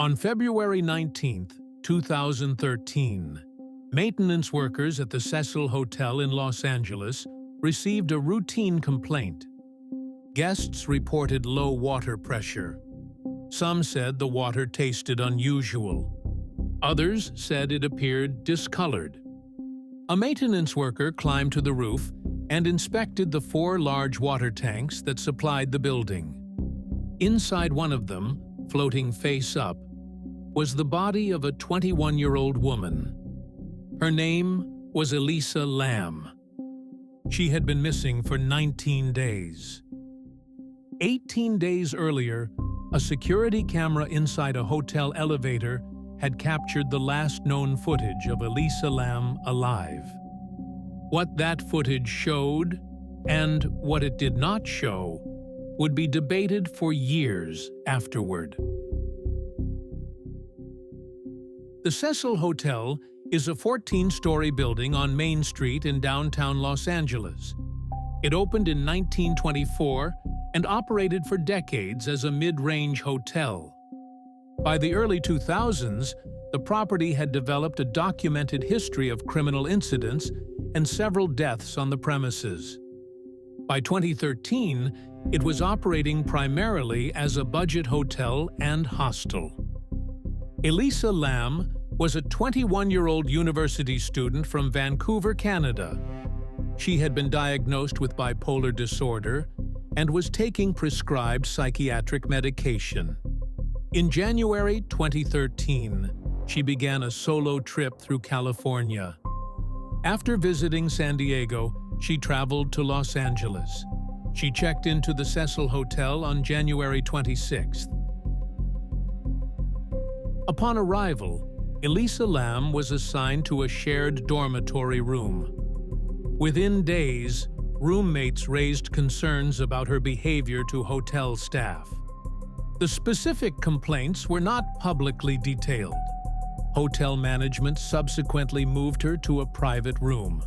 On February 19, 2013, maintenance workers at the Cecil Hotel in Los Angeles received a routine complaint. Guests reported low water pressure. Some said the water tasted unusual. Others said it appeared discolored. A maintenance worker climbed to the roof and inspected the 4 large water tanks that supplied the building. Inside one of them, floating face up, was the body of a 21-year-old woman. Her name was Elisa Lam. She had been missing for 19 days. 18 days earlier, a security camera inside a hotel elevator had captured the last known footage of Elisa Lam alive. What that footage showed, and what it did not show, would be debated for years afterward. The Cecil Hotel is a 14-story building on Main Street in downtown Los Angeles. It opened in 1924 and operated for decades as a mid-range hotel. By the early 2000s, the property had developed a documented history of criminal incidents and several deaths on the premises. By 2013, it was operating primarily as a budget hotel and hostel. Elisa Lam was a 21-year-old university student from Vancouver, Canada. She had been diagnosed with bipolar disorder and was taking prescribed psychiatric medication. In January 2013, she began a solo trip through California. After visiting San Diego, she traveled to Los Angeles. She checked into the Cecil Hotel on January 26th. Upon arrival, Elisa Lam was assigned to a shared dormitory room. Within days, roommates raised concerns about her behavior to hotel staff. The specific complaints were not publicly detailed. Hotel management subsequently moved her to a private room.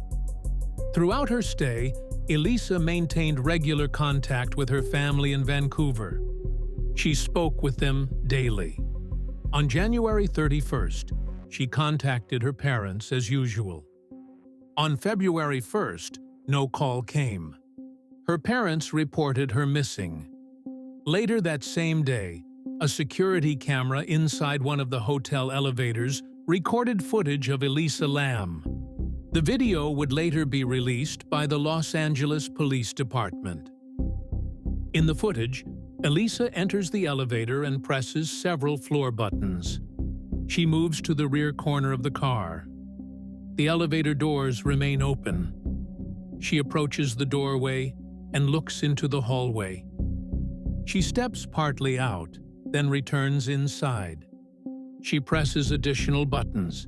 Throughout her stay, Elisa maintained regular contact with her family in Vancouver. She spoke with them daily. On January 31st, she contacted her parents as usual. On February 1st, no call came. Her parents reported her missing. Later that same day, a security camera inside one of the hotel elevators recorded footage of Elisa Lam. The video would later be released by the Los Angeles Police Department. In the footage, Elisa enters the elevator and presses several floor buttons. She moves to the rear corner of the car. The elevator doors remain open. She approaches the doorway and looks into the hallway. She steps partly out, then returns inside. She presses additional buttons.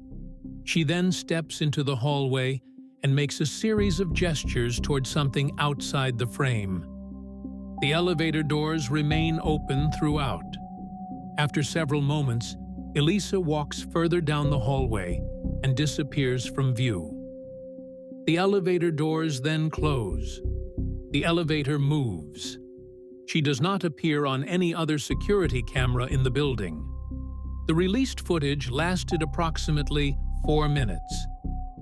She then steps into the hallway and makes a series of gestures toward something outside the frame. The elevator doors remain open throughout. After several moments, Elisa walks further down the hallway and disappears from view. The elevator doors then close. The elevator moves. She does not appear on any other security camera in the building. The released footage lasted approximately 4 minutes.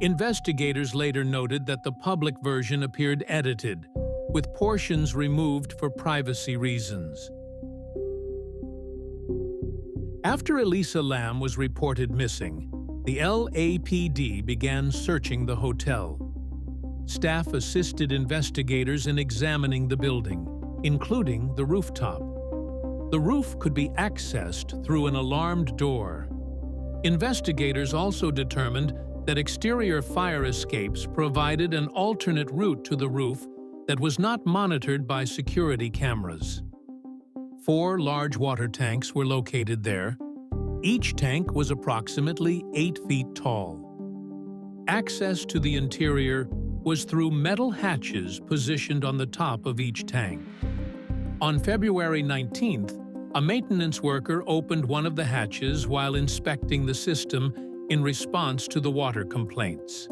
Investigators later noted that the public version appeared edited, with portions removed for privacy reasons. After Elisa Lam was reported missing, the LAPD began searching the hotel. Staff assisted investigators in examining the building, including the rooftop. The roof could be accessed through an alarmed door. Investigators also determined that exterior fire escapes provided an alternate route to the roof that was not monitored by security cameras. 4 large water tanks were located there. Each tank was approximately 8 feet tall. Access to the interior was through metal hatches positioned on the top of each tank. On February 19th, a maintenance worker opened one of the hatches while inspecting the system in response to the water complaints.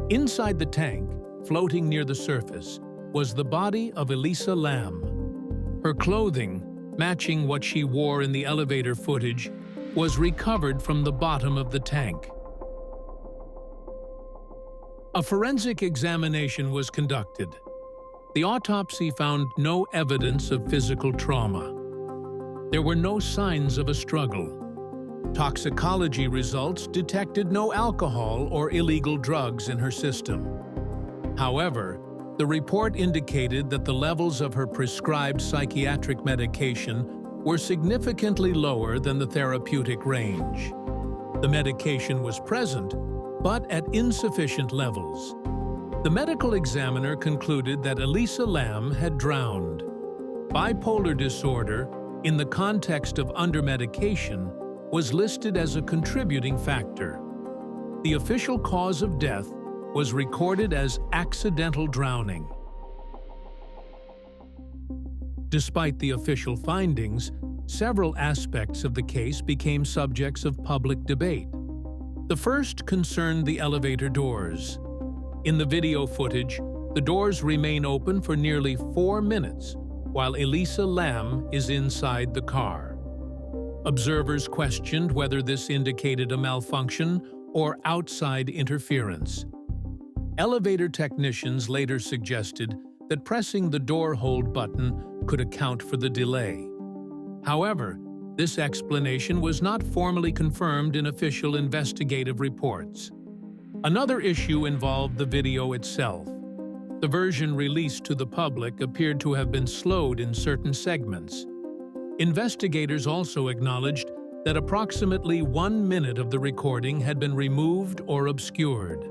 Inside the tank, floating near the surface, was the body of Elisa Lam. Her clothing, matching what she wore in the elevator footage, was recovered from the bottom of the tank. A forensic examination was conducted. The autopsy found no evidence of physical trauma. There were no signs of a struggle. Toxicology results detected no alcohol or illegal drugs in her system. However, the report indicated that the levels of her prescribed psychiatric medication were significantly lower than the therapeutic range. The medication was present, but at insufficient levels. The medical examiner concluded that Elisa Lam had drowned. Bipolar disorder, in the context of undermedication, was listed as a contributing factor. The official cause of death was recorded as accidental drowning. Despite the official findings, several aspects of the case became subjects of public debate. The first concerned the elevator doors. In the video footage, the doors remain open for nearly 4 minutes, while Elisa Lam is inside the car. Observers questioned whether this indicated a malfunction or outside interference. Elevator technicians later suggested that pressing the door hold button could account for the delay. However, this explanation was not formally confirmed in official investigative reports. Another issue involved the video itself. The version released to the public appeared to have been slowed in certain segments. Investigators also acknowledged that approximately 1 minute of the recording had been removed or obscured.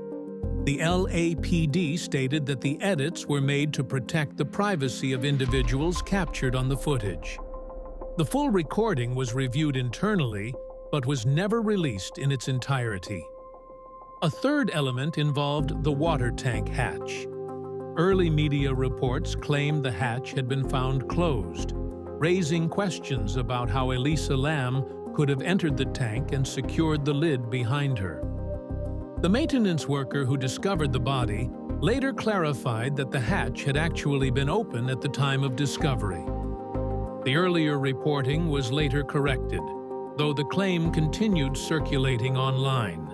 The LAPD stated that the edits were made to protect the privacy of individuals captured on the footage. The full recording was reviewed internally, but was never released in its entirety. A third element involved the water tank hatch. Early media reports claimed the hatch had been found closed, raising questions about how Elisa Lam could have entered the tank and secured the lid behind her. The maintenance worker who discovered the body later clarified that the hatch had actually been open at the time of discovery. The earlier reporting was later corrected, though the claim continued circulating online.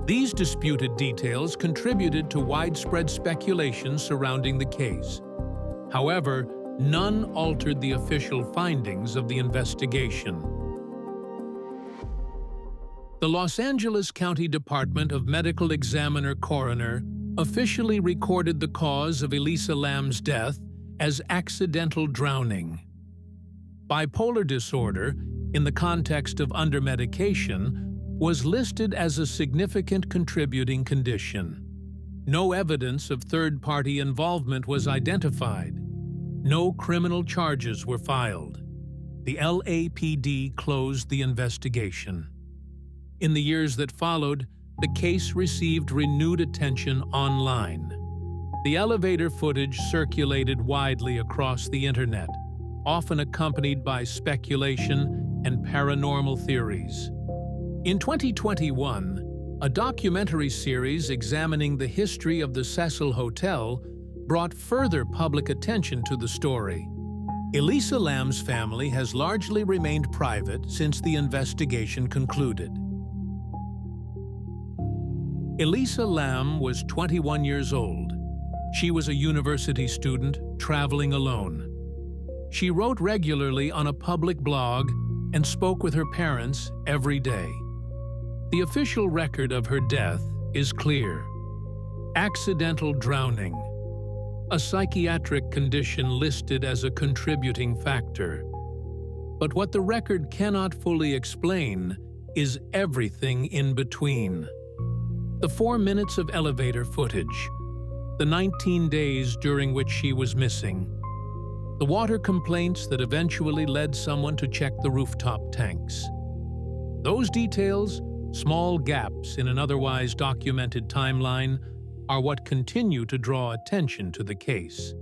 These disputed details contributed to widespread speculation surrounding the case. However, none altered the official findings of the investigation. The Los Angeles County Department of Medical Examiner Coroner officially recorded the cause of Elisa Lam's death as accidental drowning. Bipolar disorder, in the context of undermedication, was listed as a significant contributing condition. No evidence of third-party involvement was identified. No criminal charges were filed. The LAPD closed the investigation. In the years that followed, the case received renewed attention online. The elevator footage circulated widely across the internet, often accompanied by speculation and paranormal theories. In 2021, a documentary series examining the history of the Cecil Hotel brought further public attention to the story. Elisa Lam's family has largely remained private since the investigation concluded. Elisa Lam was 21 years old. She was a university student traveling alone. She wrote regularly on a public blog and spoke with her parents every day. The official record of her death is clear: accidental drowning, a psychiatric condition listed as a contributing factor. But what the record cannot fully explain is everything in between. The 4 minutes of elevator footage, the 19 days during which she was missing, the water complaints that eventually led someone to check the rooftop tanks. Those details, small gaps in an otherwise documented timeline, are what continue to draw attention to the case.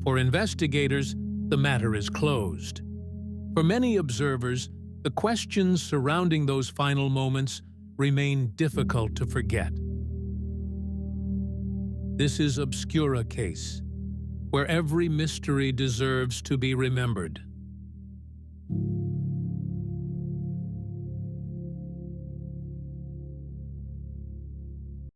For investigators, the matter is closed. For many observers, the questions surrounding those final moments remain difficult to forget. This is Obscura Case, where every mystery deserves to be remembered.